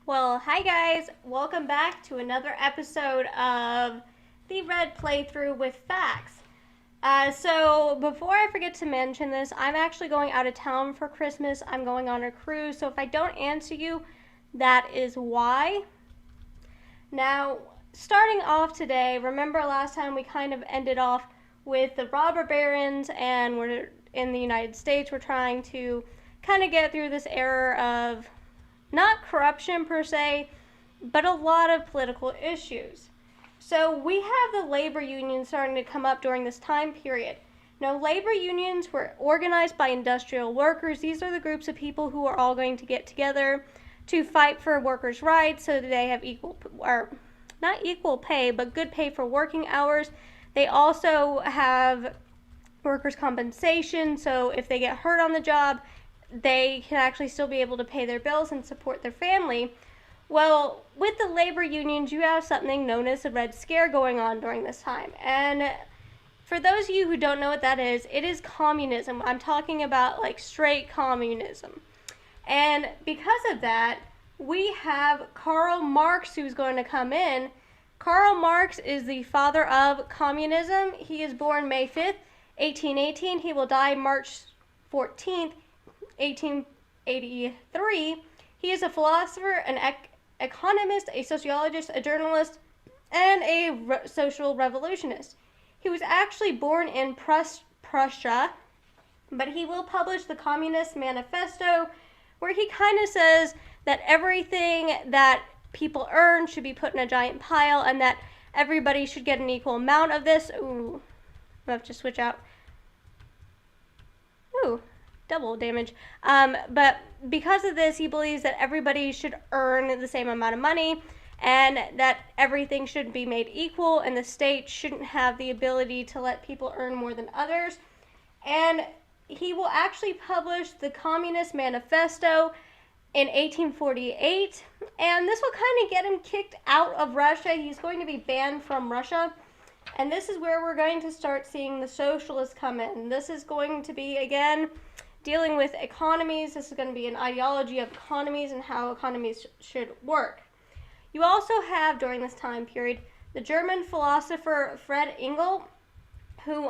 Well, hi guys, welcome back to another episode of the Red Playthrough with Facts. So, before I forget to mention this, I'm actually going out of town for Christmas. I'm going on a cruise, so if I don't answer you, that is why. Now, starting off today, remember last time we kind of ended off with the robber barons, and we're in the United States, we're trying to kind of get through this era of not corruption per se, but a lot of political issues. So we have the labor unions starting to come up during this time period. Now, labor unions were organized by industrial workers. These are the groups of people who are all going to get together to fight for workers' rights so that they have equal, or not equal pay, but good pay for working hours. They also have workers' compensation, so if they get hurt on the job, they can actually still be able to pay their bills and support their family. Well, with the labor unions, you have something known as the Red Scare going on during this time. And for those of you who don't know what that is, it is communism. I'm talking about like straight communism. And because of that, we have Karl Marx who's going to come in. Karl Marx is the father of communism. He is born May 5th, 1818. He will die March 14th, 1883. He is a philosopher, an economist, a sociologist, a journalist, and a social revolutionist. He was actually born in Prussia, but he will publish the Communist Manifesto, where he kind of says that everything that people earn should be put in a giant pile and that everybody should get an equal amount of this. Ooh, I have to switch out. Ooh, double damage. But because of this, he believes that everybody should earn the same amount of money and that everything should be made equal and the state shouldn't have the ability to let people earn more than others. And he will actually publish the Communist Manifesto in 1848, and this will kind of get him kicked out of Russia. He's going to be banned from Russia, and this is where we're going to start seeing the socialists come in. This is going to be, again, dealing with economies. This is going to be an ideology of economies and how economies should work. You also have, during this time period, the German philosopher Fred Engel, who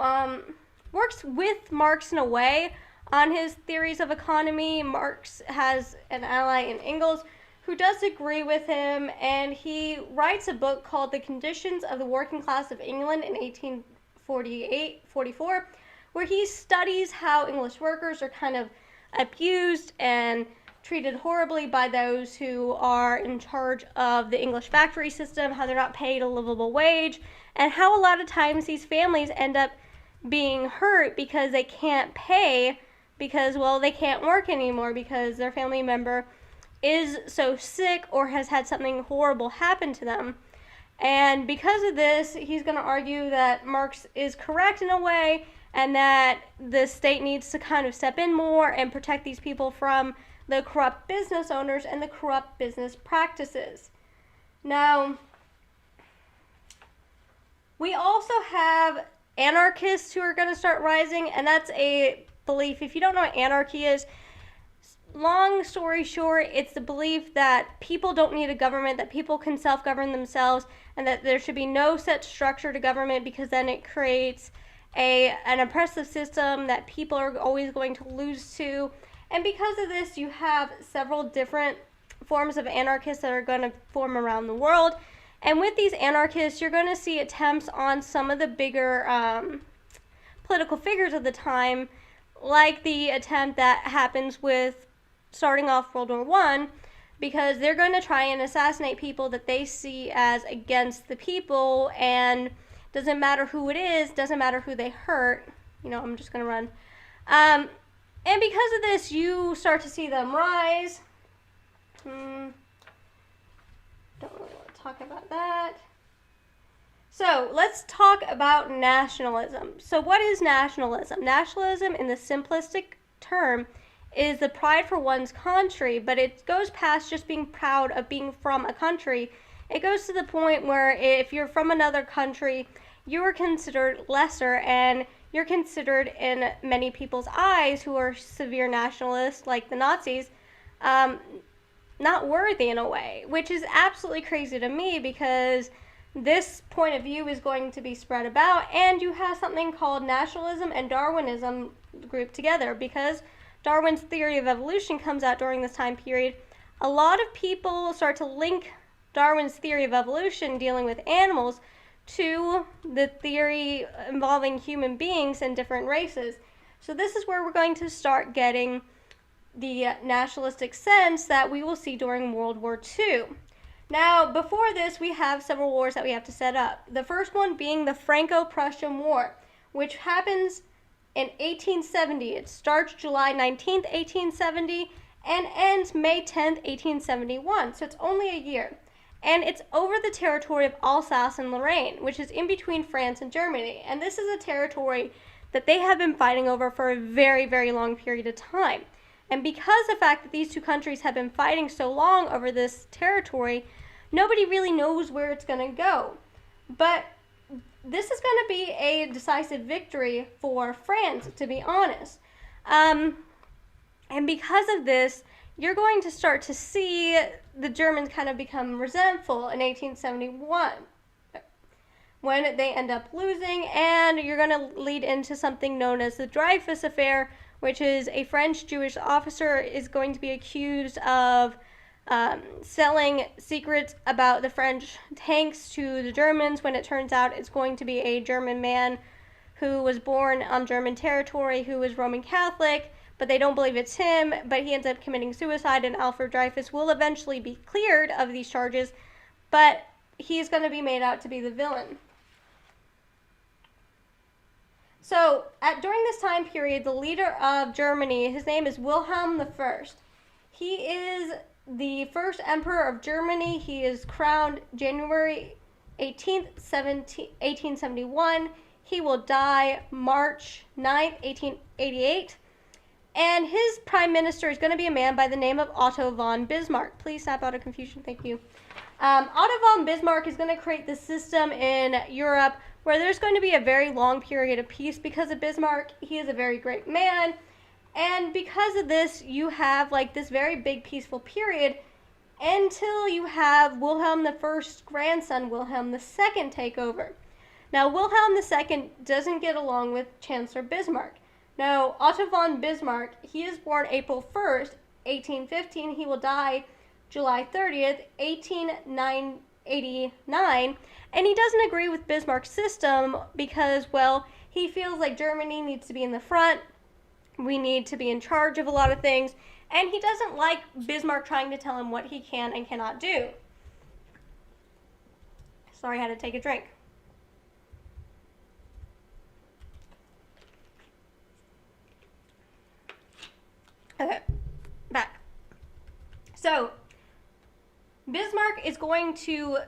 works with Marx in a way on his theories of economy. Marx has an ally in Engels who does agree with him, and he writes a book called The Conditions of the Working Class of England in 1844, where he studies how English workers are kind of abused and treated horribly by those who are in charge of the English factory system, how they're not paid a livable wage, and how a lot of times these families end up being hurt because they can't pay because, well, they can't work anymore because their family member is so sick or has had something horrible happen to them. And because of this, he's going to argue that Marx is correct in a way and that the state needs to kind of step in more and protect these people from the corrupt business owners and the corrupt business practices. Now, we also have anarchists who are going to start rising, and that's a belief. If you don't know what anarchy is, long story short, it's the belief that people don't need a government, that people can self-govern themselves, and that there should be no set structure to government because then it creates an oppressive system that people are always going to lose to. And because of this, you have several different forms of anarchists that are going to form around the world. And with these anarchists, you're going to see attempts on some of the bigger political figures of the time, like the attempt that happens with starting off World War I, because they're going to try and assassinate people that they see as against the people, and doesn't matter who it is, doesn't matter who they hurt. I'm just going to run. And because of this, you start to see them rise. Don't really want to talk about that. So let's talk about nationalism. So what is nationalism? Nationalism, in the simplistic term, is the pride for one's country, but it goes past just being proud of being from a country. It goes to the point where if you're from another country, you are considered lesser, and you're considered, in many people's eyes who are severe nationalists, like the Nazis, not worthy in a way, which is absolutely crazy to me because this point of view is going to be spread about, and you have something called nationalism and Darwinism grouped together because Darwin's theory of evolution comes out during this time period. A lot of people start to link Darwin's theory of evolution dealing with animals to the theory involving human beings and different races. So this is where we're going to start getting the nationalistic sense that we will see during World War II. Now, before this, we have several wars that we have to set up. The first one being the Franco-Prussian War, which happens in 1870. It starts July 19th, 1870, and ends May 10th, 1871. So it's only a year. And it's over the territory of Alsace and Lorraine, which is in between France and Germany. And this is a territory that they have been fighting over for a very, very long period of time. And because of the fact that these two countries have been fighting so long over this territory, nobody really knows where it's going to go. But this is going to be a decisive victory for France, to be honest. And because of this, you're going to start to see the Germans kind of become resentful in 1871 when they end up losing, and you're going to lead into something known as the Dreyfus Affair, which is a French Jewish officer is going to be accused of selling secrets about the French tanks to the Germans, when it turns out it's going to be a German man who was born on German territory who was Roman Catholic, but they don't believe it's him, but he ends up committing suicide, and Alfred Dreyfus will eventually be cleared of these charges, but he's going to be made out to be the villain. So, during this time period, the leader of Germany, his name is Wilhelm I. He is the first emperor of Germany. He is crowned January 18th, 1871. He will die March 9th, 1888. And his prime minister is going to be a man by the name of Otto von Bismarck. Please snap out of confusion. Thank you. Otto von Bismarck is going to create this system in Europe where there's going to be a very long period of peace because of Bismarck. He is a very great man. And because of this, you have like this very big peaceful period until you have Wilhelm I's grandson, Wilhelm II, take over. Now, Wilhelm II doesn't get along with Chancellor Bismarck. Now, Otto von Bismarck, he is born April 1st, 1815. He will die July 30th, 1889. And he doesn't agree with Bismarck's system because, well, he feels like Germany needs to be in the front. We need to be in charge of a lot of things. And he doesn't like Bismarck trying to tell him what he can and cannot do. Sorry, I had to take a drink. Okay, back. So, Bismarck is going to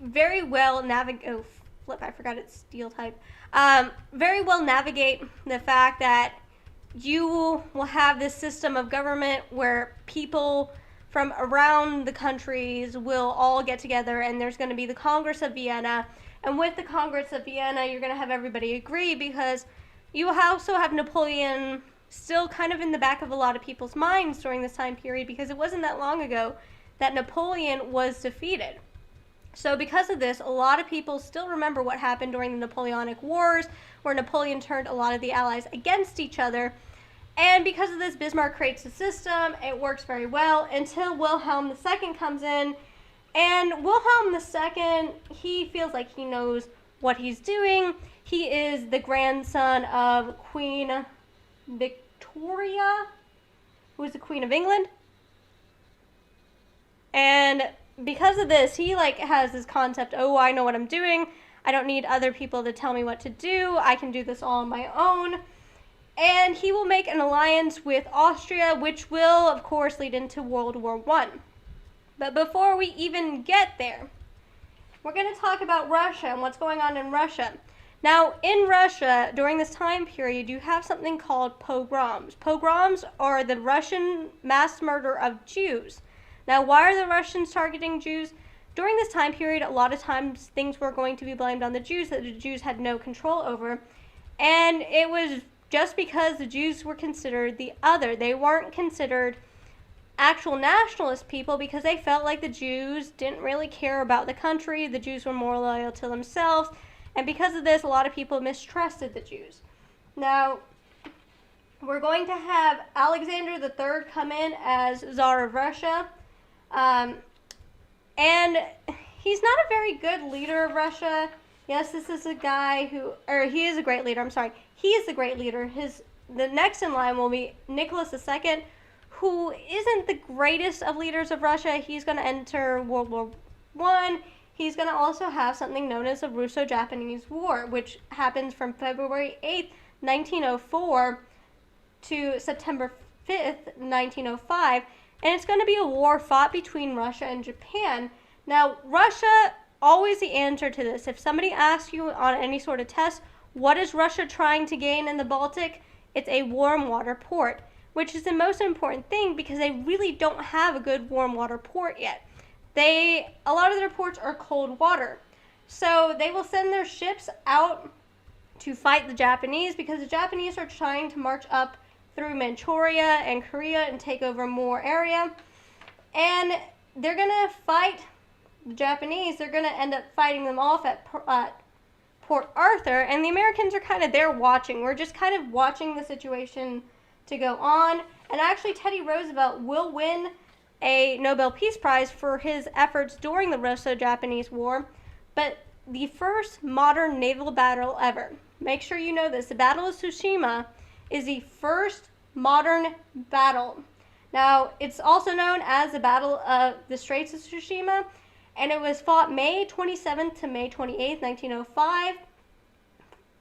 very well navigate, oh flip, I forgot it's steel type, very well navigate the fact that you will have this system of government where people from around the countries will all get together, and there's going to be the Congress of Vienna, and with the Congress of Vienna, you're going to have everybody agree because you also have Napoleon still kind of in the back of a lot of people's minds during this time period because it wasn't that long ago that Napoleon was defeated. So because of this, a lot of people still remember what happened during the Napoleonic Wars, where Napoleon turned a lot of the allies against each other. And because of this, Bismarck creates a system. It works very well until Wilhelm II comes in. And Wilhelm II, he feels like he knows what he's doing. He is the grandson of Queen Victoria, who is the Queen of England. And because of this, he has this concept, oh, I know what I'm doing. I don't need other people to tell me what to do. I can do this all on my own. And he will make an alliance with Austria, which will, of course, lead into World War I. But before we even get there, we're going to talk about Russia and what's going on in Russia. Now, in Russia, during this time period, you have something called pogroms. Pogroms are the Russian mass murder of Jews. Now, why are the Russians targeting Jews? During this time period, a lot of times things were going to be blamed on the Jews that the Jews had no control over. And it was just because the Jews were considered the other. They weren't considered actual nationalist people because they felt like the Jews didn't really care about the country. The Jews were more loyal to themselves. And because of this, a lot of people mistrusted the Jews. Now, we're going to have Alexander III come in as Tsar of Russia. And he's not a very good leader of Russia. Yes, this is a guy he is a great leader, I'm sorry. He is the great leader. The next in line will be Nicholas II, who isn't the greatest of leaders of Russia. He's going to enter World War I. He's going to also have something known as the Russo-Japanese War, which happens from February 8th, 1904 to September 5th, 1905. And it's going to be a war fought between Russia and Japan. Now, Russia, always the answer to this. If somebody asks you on any sort of test, what is Russia trying to gain in the Baltic? It's a warm water port, which is the most important thing because they really don't have a good warm water port yet. A lot of their ports are cold water. So they will send their ships out to fight the Japanese because the Japanese are trying to march up through Manchuria and Korea and take over more area. And they're going to fight the Japanese. They're going to end up fighting them off at Port Arthur. And the Americans are kind of there watching. We're just kind of watching the situation to go on. And actually, Teddy Roosevelt will win a Nobel Peace Prize for his efforts during the Russo-Japanese War. But the first modern naval battle ever, make sure you know this, the Battle of Tsushima is the first modern battle. Now, it's also known as the Battle of the Straits of Tsushima, and it was fought May 27th to May 28th, 1905.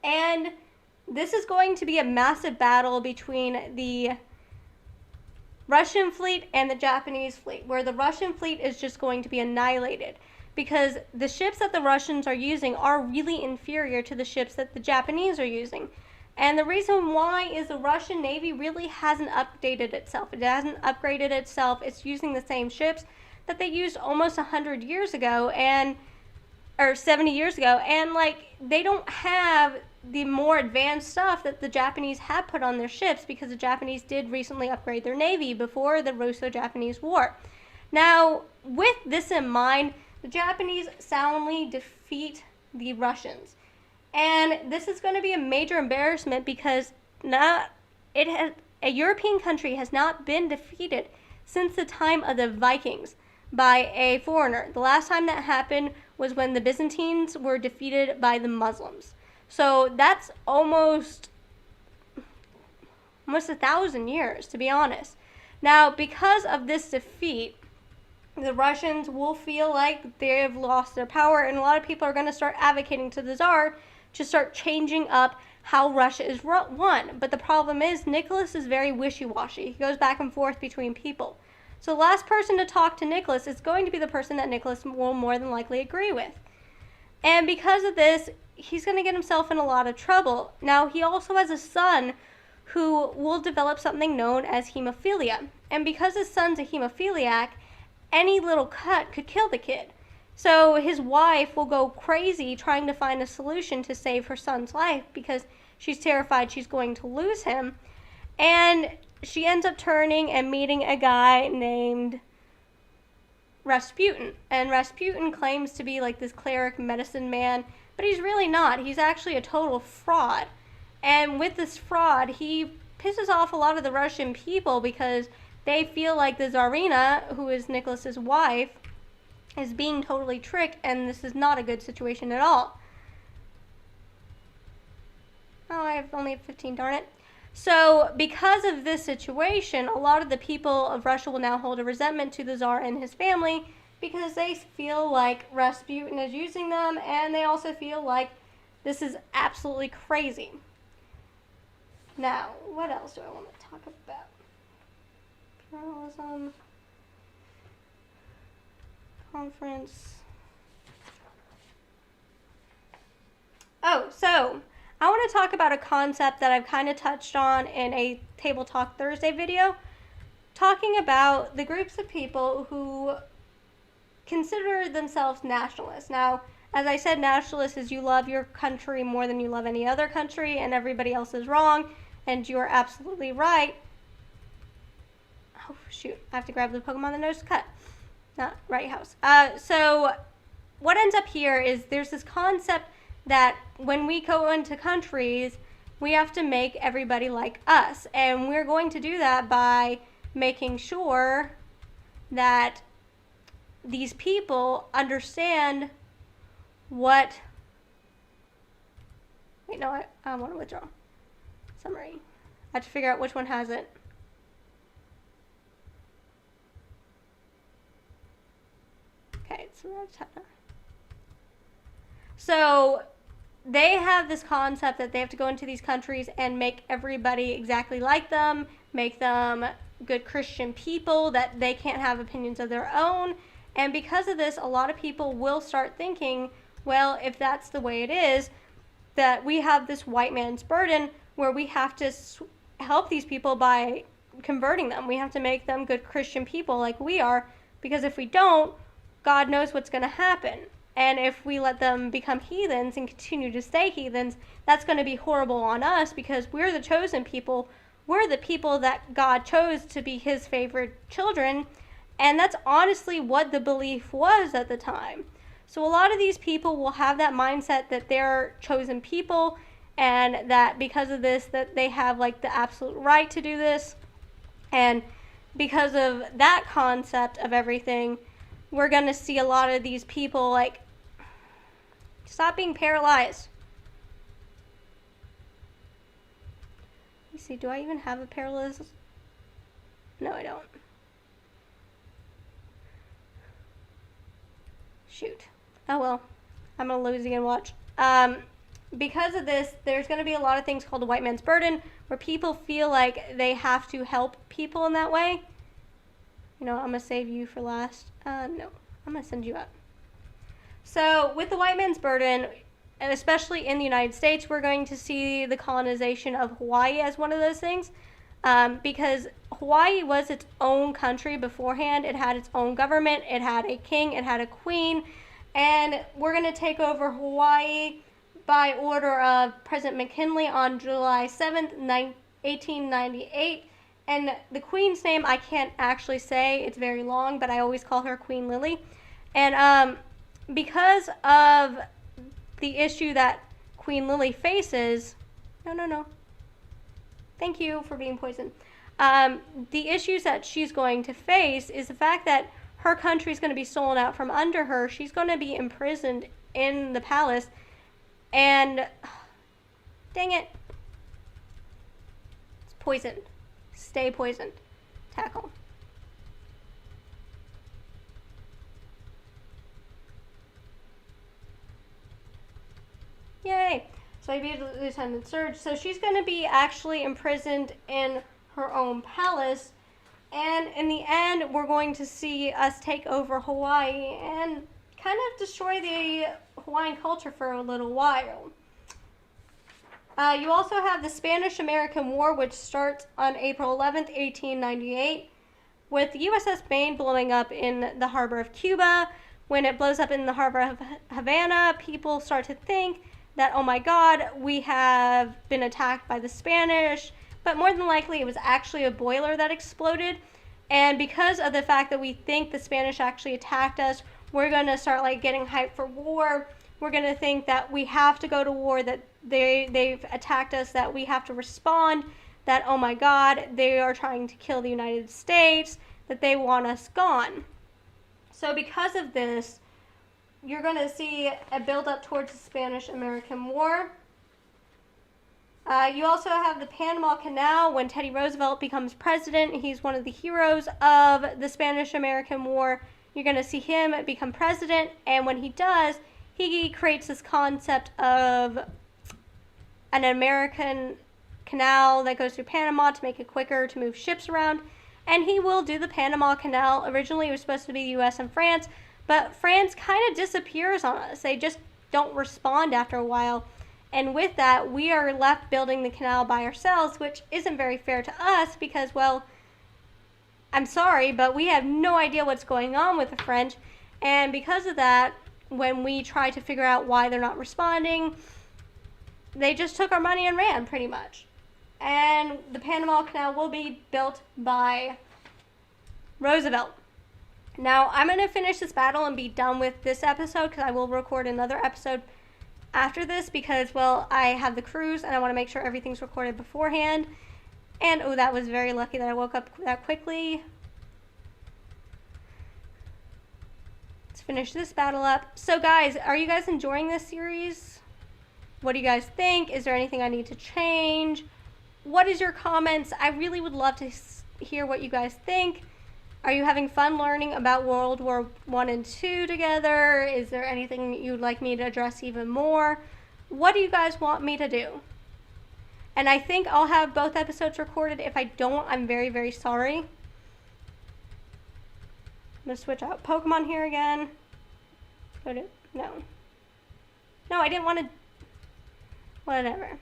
And this is going to be a massive battle between the Russian fleet and the Japanese fleet, where the Russian fleet is just going to be annihilated because the ships that the Russians are using are really inferior to the ships that the Japanese are using. And the reason why is the Russian Navy really hasn't updated itself. It hasn't upgraded itself. It's using the same ships that they used almost 100 years ago or 70 years ago. And they don't have the more advanced stuff that the Japanese had put on their ships because the Japanese did recently upgrade their navy before the Russo-Japanese War. Now, with this in mind, the Japanese soundly defeat the Russians. And this is going to be a major embarrassment because a European country has not been defeated since the time of the Vikings by a foreigner. The last time that happened was when the Byzantines were defeated by the Muslims. So that's almost 1,000 years, to be honest. Now, because of this defeat, the Russians will feel like they've lost their power, and a lot of people are going to start advocating to the Tsar to start changing up how Russia is won. But the problem is, Nicholas is very wishy-washy. He goes back and forth between people. So the last person to talk to Nicholas is going to be the person that Nicholas will more than likely agree with. And because of this, he's going to get himself in a lot of trouble. Now, he also has a son who will develop something known as hemophilia. And because his son's a hemophiliac, any little cut could kill the kid. So his wife will go crazy trying to find a solution to save her son's life because she's terrified she's going to lose him. And she ends up turning and meeting a guy named Rasputin. And Rasputin claims to be like this cleric medicine man, but he's really not. He's actually a total fraud. And with this fraud, he pisses off a lot of the Russian people because they feel like the Tsarina, who is Nicholas's wife, is being totally tricked, and this is not a good situation at all. Oh, I have only 15, darn it. So, because of this situation, a lot of the people of Russia will now hold a resentment to the Tsar and his family because they feel like Rasputin is using them, and they also feel like this is absolutely crazy. Now, what else do I want to talk about? Pluralism. Conference. Oh, so I want to talk about a concept that I've kind of touched on in a Table Talk Thursday video, talking about the groups of people who consider themselves nationalists. Now, as I said, nationalists is you love your country more than you love any other country, and everybody else is wrong, and you're absolutely right. Oh, shoot. I have to grab the Pokemon that knows to cut. Not right house. So what ends up here is there's this concept that when we go into countries, we have to make everybody like us. And we're going to do that by making sure that these people understand what... Wait, no, I want to withdraw. Summary. I have to figure out which one has it. Okay, it's Rattata. So they have this concept that they have to go into these countries and make everybody exactly like them, make them good Christian people, that they can't have opinions of their own. And because of this, a lot of people will start thinking, well, if that's the way it is, that we have this white man's burden where we have to help these people by converting them. We have to make them good Christian people like we are, because if we don't, God knows what's going to happen. And if we let them become heathens and continue to stay heathens, that's going to be horrible on us, because we're the chosen people. We're the people that God chose to be his favorite children. And that's honestly what the belief was at the time. So a lot of these people will have that mindset that they're chosen people, and that because of this, that they have like the absolute right to do this. And because of that concept of everything, we're going to see a lot of these people like, stop being paralyzed. Let me see, do I even have a paralysis? No, I don't. Shoot. Oh well, I'm going to lose again, watch. Because of this, there's going to be a lot of things called the white man's burden, where people feel like they have to help people in that way. You know, I'm going to save you for last. No, I'm going to send you up. So with the white man's burden, and especially in the United States, we're going to see the colonization of Hawaii as one of those things. Because Hawaii was its own country beforehand. It had its own government. It had a king. It had a queen. And we're going to take over Hawaii by order of President McKinley on July 7th, 1898. And the queen's name I can't actually say. It's very long, but I always call her Queen Lily. And because of the issue that Queen Lily faces... No. Thank you for being poisoned. The issues that she's going to face is the fact that her country is going to be stolen out from under her. She's going to be imprisoned in the palace. And, dang it. It's poisoned. Stay poisoned. Tackle. Yay. So I beat Lieutenant Surge. So she's going to be actually imprisoned in her own palace. And in the end, we're going to see us take over Hawaii and kind of destroy the Hawaiian culture for a little while. You also have the Spanish-American War, which starts on April 11th, 1898, with the USS Maine blowing up in the harbor of Cuba. When it blows up in the harbor of Havana, people start to think that, oh my God, we have been attacked by the Spanish. But more than likely, it was actually a boiler that exploded. And because of the fact that we think the Spanish actually attacked us, we're going to start like getting hyped for war. We're going to think that we have to go to war, that they've attacked us, that we have to respond, that, oh my God, they are trying to kill the United States, that they want us gone. So because of this, you're going to see a build-up towards the Spanish-American War. You also have the Panama Canal. When Teddy Roosevelt becomes president, he's one of the heroes of the Spanish-American War. You're going to see him become president, and when he does, he creates this concept of an American canal that goes through Panama to make it quicker to move ships around, and he will do the Panama Canal. Originally, it was supposed to be the U.S. and France, but France kind of disappears on us. They just don't respond after a while. And with that, we are left building the canal by ourselves, which isn't very fair to us because, well, I'm sorry, but we have no idea what's going on with the French. And because of that, when we try to figure out why they're not responding, they just took our money and ran, pretty much. And the Panama Canal will be built by Roosevelt. Now, I'm going to finish this battle and be done with this episode because I will record another episode after this because, well, I have the cruise and I want to make sure everything's recorded beforehand. And, oh, that was very lucky that I woke up that quickly. Let's finish this battle up. So, guys, are you guys enjoying this series? What do you guys think? Is there anything I need to change? What is your comments? I really would love to hear what you guys think. Are you having fun learning about World War I and II together? Is there anything you'd like me to address even more? What do you guys want me to do? And I think I'll have both episodes recorded. If I don't, I'm very, very sorry. I'm going to switch out Pokemon here again. No. No, I didn't want to... Whatever.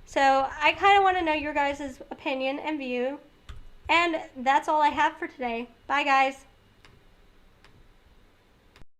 So I kind of want to know your guys' opinion and view. And that's all I have for today. Bye, guys.